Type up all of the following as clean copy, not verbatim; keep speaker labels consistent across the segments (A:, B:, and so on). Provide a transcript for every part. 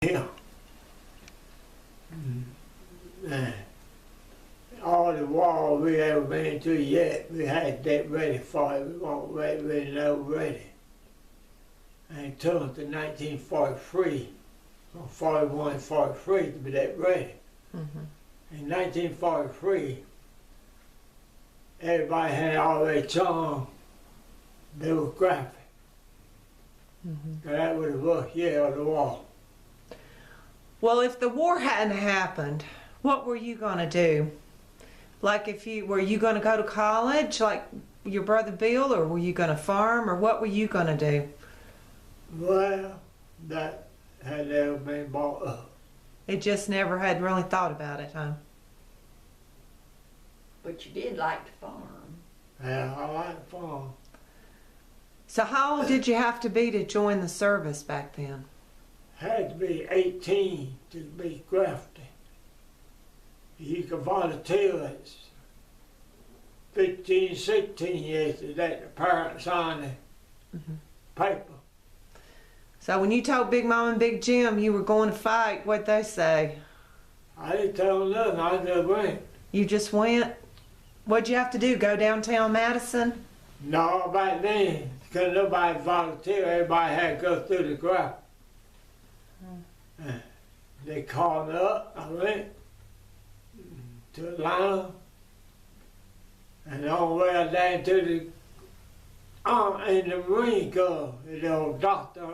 A: Yeah. All the war we ever been to yet, we had that ready for it. We weren't ready, no ready. And until 1943, from 41, 43 to be that ready. In 1943, everybody had all their charm. They were graphic. That was the rough year of the war.
B: Well, if the war hadn't happened, what were you gonna do? Like, were you gonna go to college like your brother Bill, or were you gonna farm, or what were you gonna do?
A: Well, that had never been brought up.
B: It just never had really thought about it, huh?
C: But you did like to farm.
A: Yeah, I like farm.
B: So how old did you have to be to join the service back then?
A: Had to be 18 to be grafted. You could volunteer at 15, 16 years to let the parents sign the paper.
B: So when you told Big Mom and Big Jim you were going to fight, what'd they say?
A: I didn't tell them nothing, I just went.
B: You just went? What'd you have to do, go downtown Madison?
A: No, back then, because nobody volunteered, everybody had to go through the graft. They called me up, I went to Atlanta, and on the way down to the in the Marine Corps, the old doctor,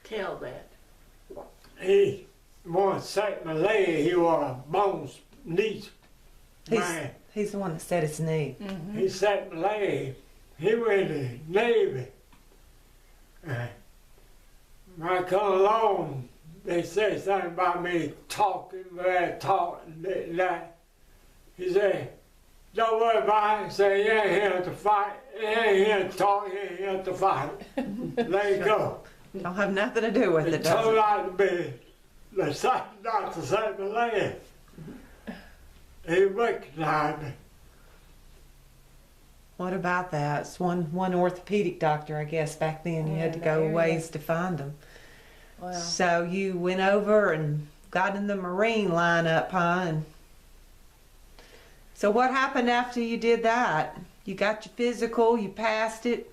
C: Tell that.
A: he wanted to set my leg, he was a bones knee man.
B: He's the one that set his knee.
A: He set my leg, he went in the Navy. When I come along, they said something about me talking, this and that. He said, don't worry about it. He said, you ain't here to fight, you ain't here to talk, you ain't here to fight. Let it go.
B: Don't have nothing to do with
A: He
B: it, does
A: told
B: it?
A: out to be the second doctor set my leg. He recognized me.
B: What about that? It's one orthopedic doctor, I guess, back then. You had to go ways to find them.
C: Wow.
B: So you went over and got in the Marine lineup, huh? And so what happened after you did that? You got your physical, you passed it.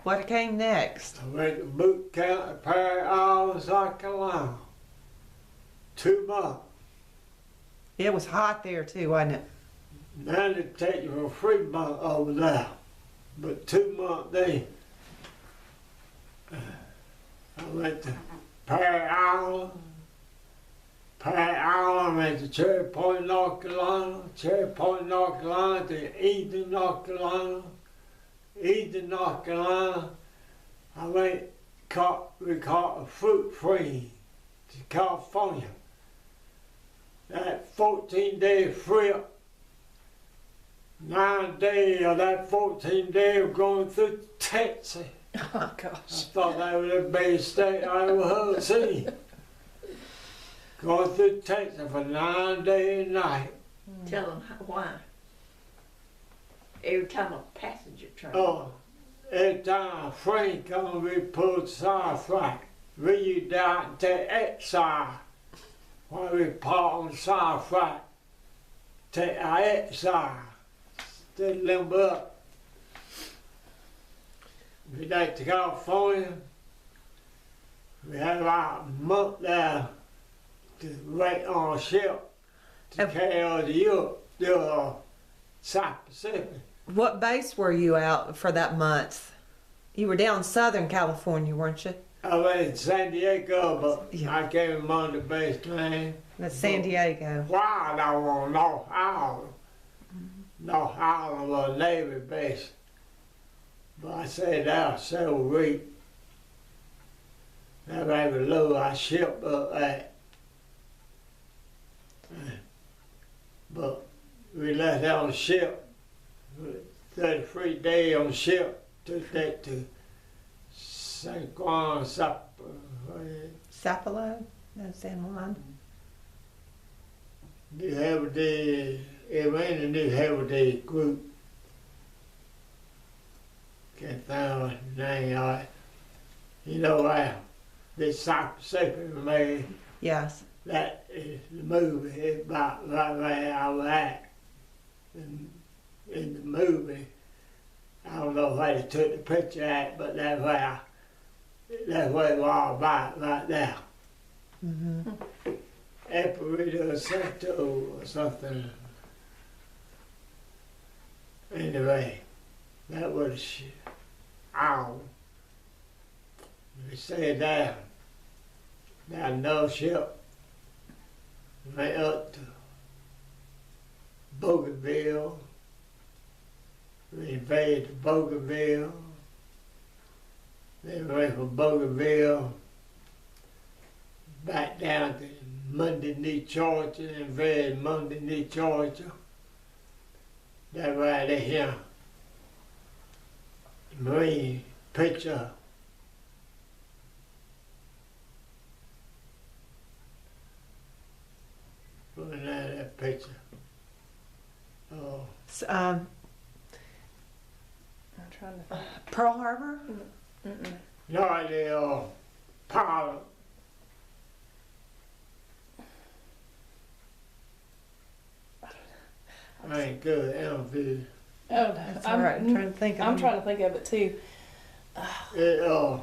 B: What came next?
A: I went to boot camp at Perry Island, South Carolina. 2 months.
B: It was hot there too, wasn't it?
A: Now they take you for 3 months over there, but 2 months then. I went to Perry Island. Perry Island, went to Cherry Point, North Carolina. Cherry Point, North Carolina to Eden, North Carolina. Eden, North Carolina. I we caught a fruit train to California. That 14-day trip, 9 days of that 14 days of going through Texas.
B: Oh gosh.
A: I thought that was the best state I ever seen. Going through Texas for 9 days and night.
C: Tell them why. Every time a passenger train.
A: Oh, every time a train comes, we pulled side track. We used down and take that side. While we park on the side track, take our that side. Stay limber up. We got to California. We had about a month there to wait on a ship to carry on to Europe, to South Pacific.
B: What base were you out for that month? You were down Southern California, weren't you?
A: I went to San Diego, but
B: Yeah.
A: I came him on the base plane.
B: That's San Diego.
A: Why I want North Island. North Island was a Navy base. But I said that was so weak. That baby low, I shipped up that. But we left that on the ship. 33 days on the ship. Took that to San Juan,
B: Sapelo? No, San Juan.
A: New Hebrides, it ran the New Hebrides group. Can't find his name right. You know how this Mississippi made
B: Yes.
A: that is the movie. It's about right where I was at. In the movie, I don't know where they took the picture at, but that's where it was about right there.
B: Mm-hmm.
A: Epirito Santo or something. Anyway, that was owl. We stayed down. Down no ship. Went up to Bougainville. We invaded Bougainville. Then we went from Bougainville back down to Monday, Georgia, and invaded Monday, Georgia. That's why they here. Marine picture. Looking at that picture. Oh,
B: So,
D: I'm trying to think.
B: Pearl Harbor?
D: Mm-mm.
A: no, the pilot. I ain't good at interview.
D: Oh,
B: That's all right. I'm trying to think of
D: I'm
B: it.
D: trying to think of it too.
A: It,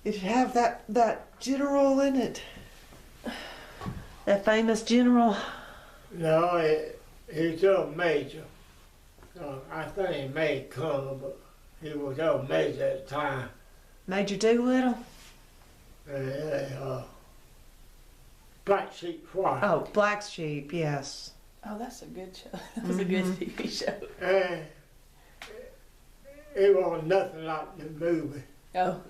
B: It should have that general in it. That famous general.
A: no, he's a major. I think he made color, but he was a major at the time.
B: Major Doolittle?
A: Black Sheep Choir.
B: Oh, Black Sheep, yes.
D: Oh, that's a good show. That was a good TV show.
A: And it wasn't nothing like the movie.
D: Oh.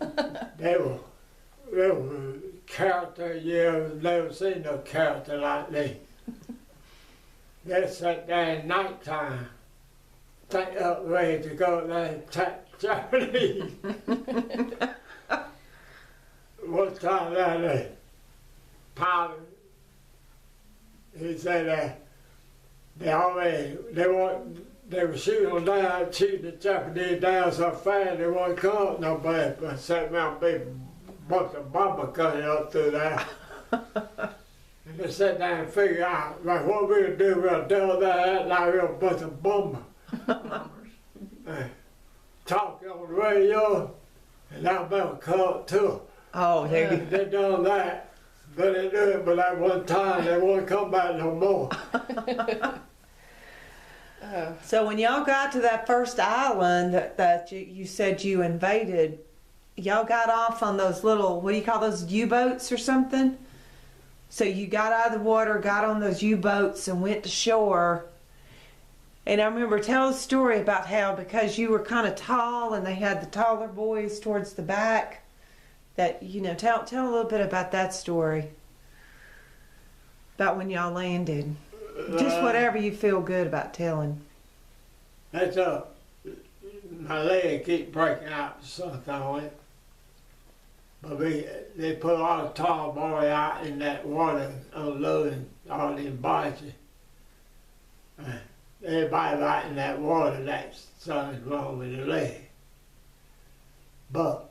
A: They were character, you never seen no character like they. They sat there at nighttime, take up ready to go there and attack Japanese. One time that pilot, he said that they were shooting them down, shooting the Japanese down so fast they wasn't caught nobody, but sat around big bunch of bomber coming up through there. And they sat down and figured out, like, what we're gonna do, we'll do that, now we're a bunch of bombers. Talking on the radio, and Alabama called too.
B: Oh, there you
A: They done that, but they do it, but that one time they won't come back no more.
D: Oh.
B: So when y'all got to that first island that you said you invaded, y'all got off on those little, what do you call those, U-boats or something? So you got out of the water, got on those U-boats and went to shore. And I remember tell a story about how because you were kind of tall and they had the taller boys towards the back, that, you know, tell a little bit about that story. About when y'all landed. Just whatever you feel good about telling.
A: That's my leg keep breaking out or something on it. But they put all the tall boy out in that water unloading all them barges. Everybody right in that water, that's something wrong with the leg. But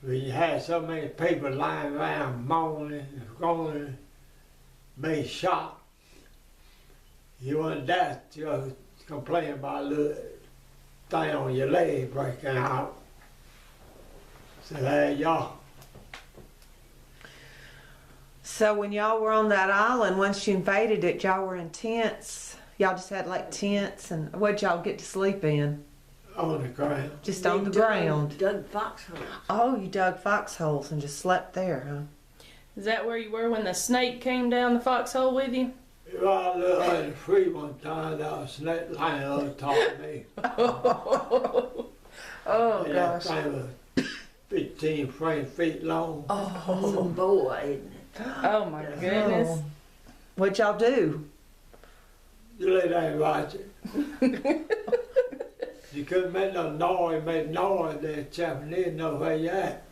A: when you had so many people lying around moaning and groaning, being shot, you want that to complain about a little thing on your leg breaking out. So there y'all.
B: So when y'all were on that island, once you invaded it, y'all were in tents. Y'all just had like tents, and what'd y'all get to sleep in?
A: On the ground.
B: Just on the ground.
C: Dug foxholes.
B: Oh, you dug foxholes and just slept there, huh?
D: Is that where you were when the snake came down the foxhole with you?
A: Well, I looked at the tree one time, that was a snake lying on top of me.
D: Oh,
A: And
D: gosh.
A: that thing was 15 feet long.
C: Some boy, isn't it?
D: Oh, my goodness.
B: Oh. What'd y'all do?
A: You lay there and watch it. You couldn't make no noise, the Japanese know where you at.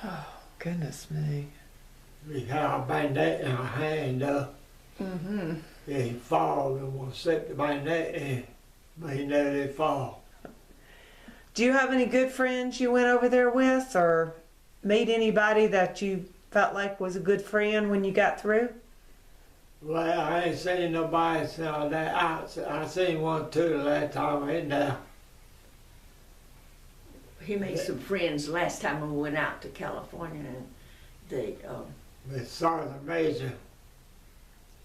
B: Oh, goodness me.
A: We had our bayonet in our hand up.
D: Mm-hmm.
A: Yeah, he fall and we'll set the bayonet in, but he never did fall.
B: Do you have any good friends you went over there with, or meet anybody that you felt like was a good friend when you got through?
A: Well, I ain't seen nobody since that. I seen one too the last time in there.
C: He made some friends last time we went out to California, and
A: With Sergeant Major.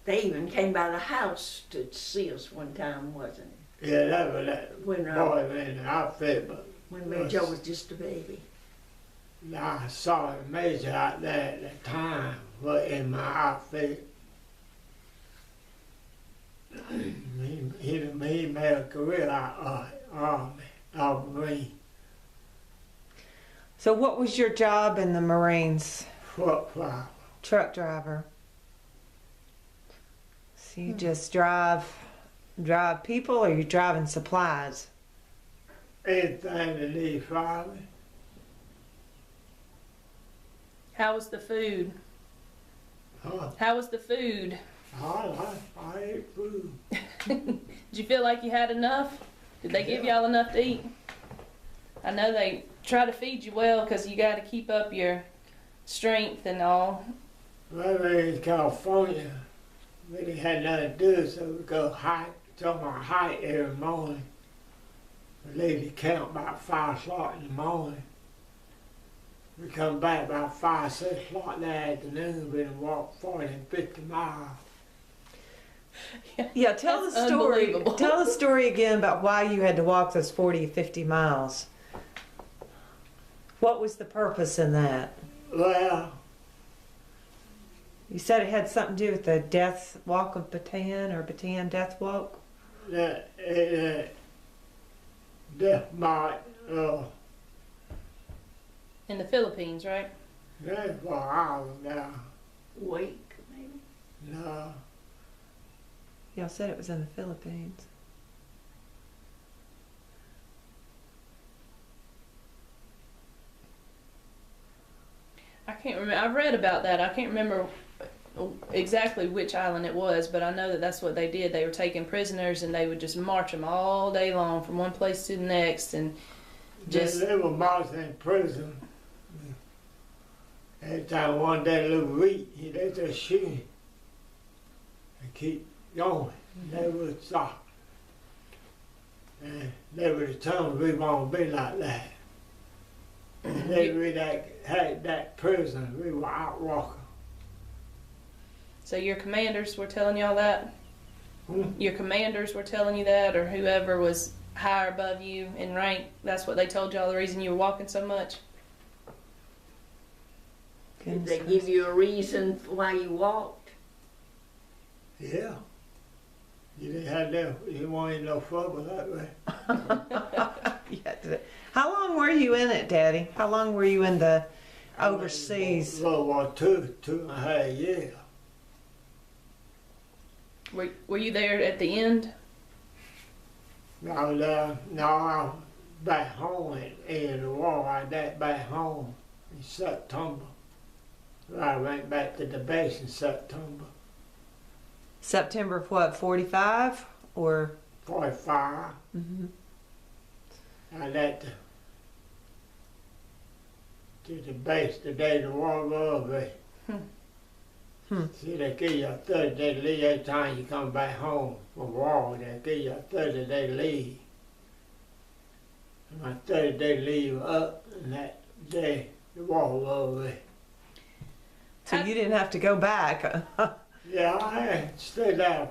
C: they even came by the house to see us one time, wasn't it?
A: Yeah, that was that
C: When,
A: boy in the outfit, but
C: when Mary Jo was just a baby.
A: I saw a Major out there at the time, but in my outfit. He made a career out of Marine.
B: So what was your job in the Marines?
A: Truck driver.
B: Truck driver. So you just drive people, or you driving supplies?
A: Anything to need driving.
D: How was the food?
A: Huh?
D: How was the food?
A: I ate food.
D: Did you feel like you had enough? Did they give y'all enough to eat? I know they try to feed you well because you got to keep up your strength and all.
A: Well, we in California, we didn't have nothing to do, so we go hike, to my hike every morning. We leave the camp about 5 o'clock in the morning. We come back about 5, 6 o'clock in the afternoon. We done walk 40 and 50 miles.
B: Yeah, tell
D: That's
B: the story.
D: unbelievable.
B: Tell the story again about why you had to walk those 40 or 50 miles. What was the purpose in that?
A: Well,
B: You said it had something to do with the death walk of Bataan, or Bataan death walk?
A: death might,
D: In the Philippines, right?
A: that's for hours now.
C: Wake, maybe.
A: No,
B: Y'all said it was in the Philippines.
D: I can't remember. I read about that. I can't remember exactly which island it was, but I know that that's what they did. They were taking prisoners and they would just march them all day long from one place to the next, and just
A: they were marching in prison. Every time one day little week, they just shooting and keep going. They would stop. And they were determined we won't be like that. And they had that prison, we were out walking.
D: so your commanders were telling y'all that?
A: Hmm.
D: Your commanders were telling you that, or whoever was higher above you in rank, that's what they told y'all the reason you were walking so much?
C: Did they give you a reason for why you walked?
A: Yeah. You didn't have no, you wanted no trouble that way.
B: Yeah. How long were you in it, Daddy? How long were you in the overseas?
A: World War II, 2.5 years.
D: Were you there at the end?
A: I was back home in the war. I got back home in September. I went back to the base in September.
B: September of what, 45? Or?
A: 45.
B: Mm-hmm.
A: I left to the base the day the war was over. See, they give you a 30-day leave every time you come back home from war. They give you a 30-day leave. And my 30-day leave was up, and that day the war was over.
B: So you didn't have to go back.
A: Yeah, I stayed there.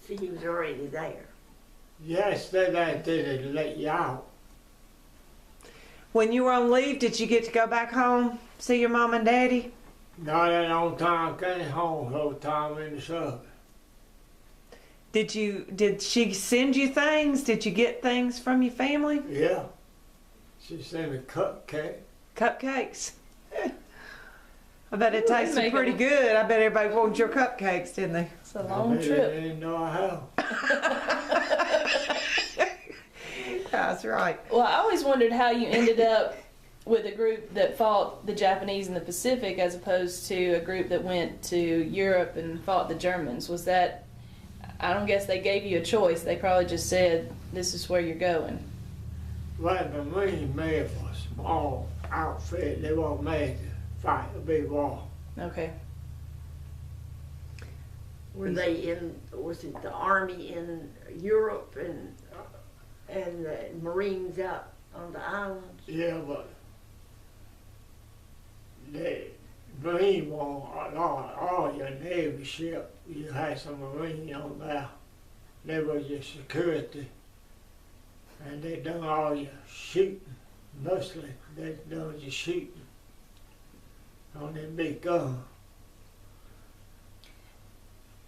C: See, he was already there.
A: Yeah, I stayed there until they let you out.
B: When you were on leave, did you get to go back home, see your mom and daddy?
A: Not that on time, came home the whole time in the service.
B: Did she send you things? Did you get things from your family?
A: Yeah. She sent me cupcake.
B: Cupcakes. I bet it tasted
D: make
B: pretty
D: 'em.
B: good. I bet everybody wanted your cupcakes, didn't they?
D: It's a long
A: They
D: trip.
A: didn't know how.
B: That's right.
D: Well, I always wondered how you ended up with a group that fought the Japanese in the Pacific as opposed to a group that went to Europe and fought the Germans. Was that, I don't guess they gave you a choice. They probably just said, this is where you're going.
A: Well, the Marine made for a small outfit. They weren't made to fight a big war.
D: Okay.
C: Were they in, was it the Army in Europe and the Marines out on the islands?
A: Yeah, but the Marine war, all your Navy ship, you had some Marine on there. They was your security. And they done all your shooting, mostly. They done your shooting on them big guns.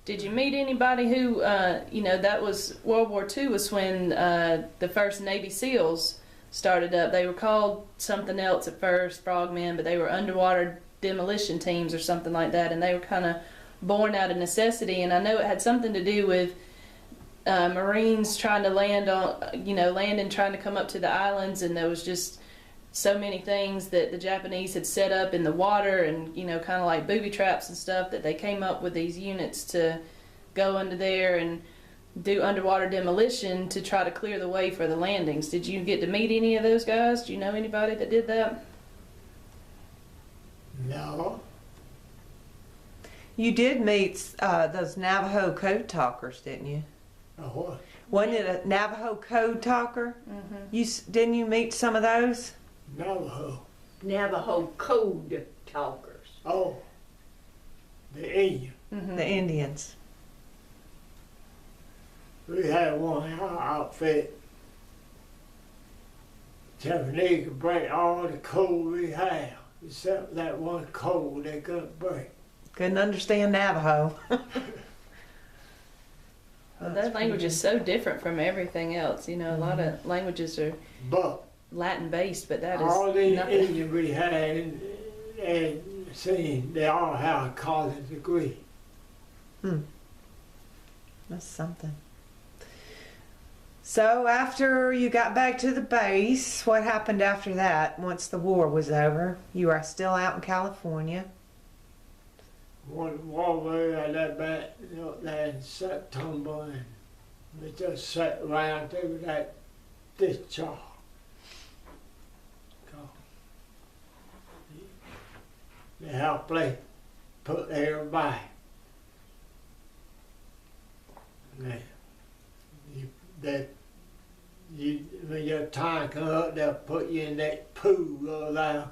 D: Did you meet anybody who, that was World War II was when the first Navy SEALs started up. They were called something else at first, frogmen, but they were underwater demolition teams or something like that, and they were kind of born out of necessity. And I know it had something to do with Marines trying to land landing, trying to come up to the islands, and there was just so many things that the Japanese had set up in the water, and kind of like booby traps and stuff, that they came up with these units to go under there and do underwater demolition to try to clear the way for the landings. Did you get to meet any of those guys? Do you know anybody that did that?
A: No.
B: You did meet those Navajo code talkers, didn't you?
A: What?
B: Wasn't it a Navajo code talker?
D: Mm-hmm.
B: Didn't you meet some of those?
C: Navajo code talkers.
A: Oh, the Indian.
D: Mm-hmm.
B: The Indians.
A: We had one in our outfit. Japanese could break all the code we have, except that one code they couldn't break.
B: Couldn't understand Navajo.
D: Well, that language is so different from everything else. A lot of languages are
A: But
D: Latin based, but that is
A: all these
D: nothing.
A: Indians we had and seen, they all have a college degree.
B: That's something. So after you got back to the base, what happened after that? Once the war was over, you are still out in California.
A: One way I left back there in September, and we just sat around through that discharge. They helped play, put everybody. When your time comes up, they'll put you in that pool over there.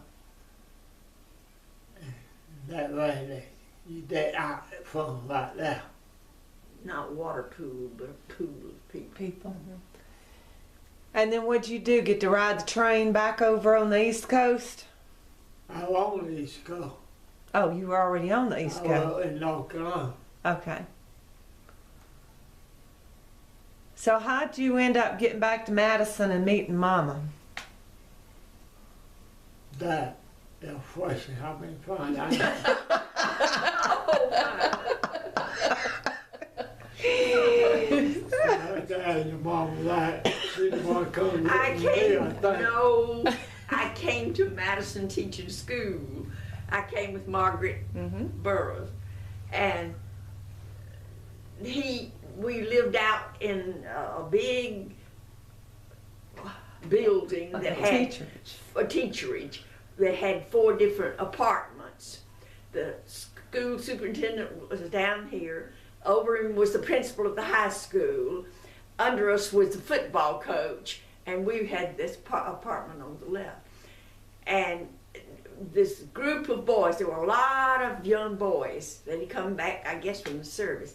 A: That way there. You get out from right there.
C: Not water pool, but a pool of people.
B: And then what'd you do? Get to ride the train back over on the East Coast?
A: I was on the East Coast.
B: Oh, you were already on the East
A: I
B: Coast.
A: was in North Carolina.
B: Okay. So how'd you end up getting back to Madison and meeting Mama?
A: That question I've been finding out. I tell your mom that. She's the one coming to
C: I
A: me, I
C: came,
A: think.
C: no, I came to Madison teaching school. I came with Margaret Burroughs, and we lived out in a big building that had a teacherage that had 4 different apartments. The school superintendent was down here. Over him was the principal of the high school. Under us was the football coach, and we had this apartment on the left. And this group of boys, there were a lot of young boys that had come back, I guess, from the service,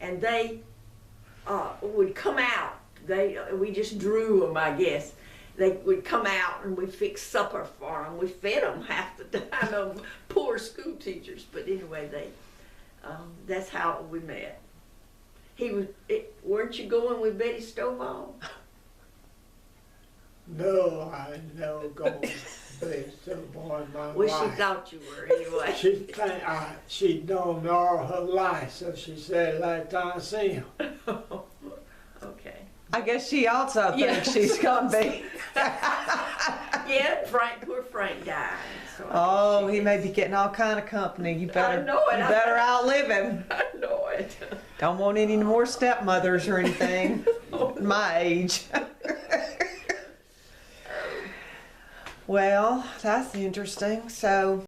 C: and they would come out. We just drew them, I guess. They would come out and we fixed supper for them. We fed them half the time. Of poor school teachers, but anyway, that's how we met. Weren't you going with Betty Stovall?
A: No, I never go to Betty Stovall in my
C: Well,
A: life.
C: she thought you were anyway.
A: She'd known me all her life, so she said last time I see him.
C: Okay.
B: I guess she also thinks she's gonna be.
C: Yeah, poor Frank died. So
B: Oh, he may be getting all kind of company. You better,
C: I know it.
B: you better outlive him.
C: I know it.
B: Don't want any more stepmothers or anything. My age. Well, that's interesting. So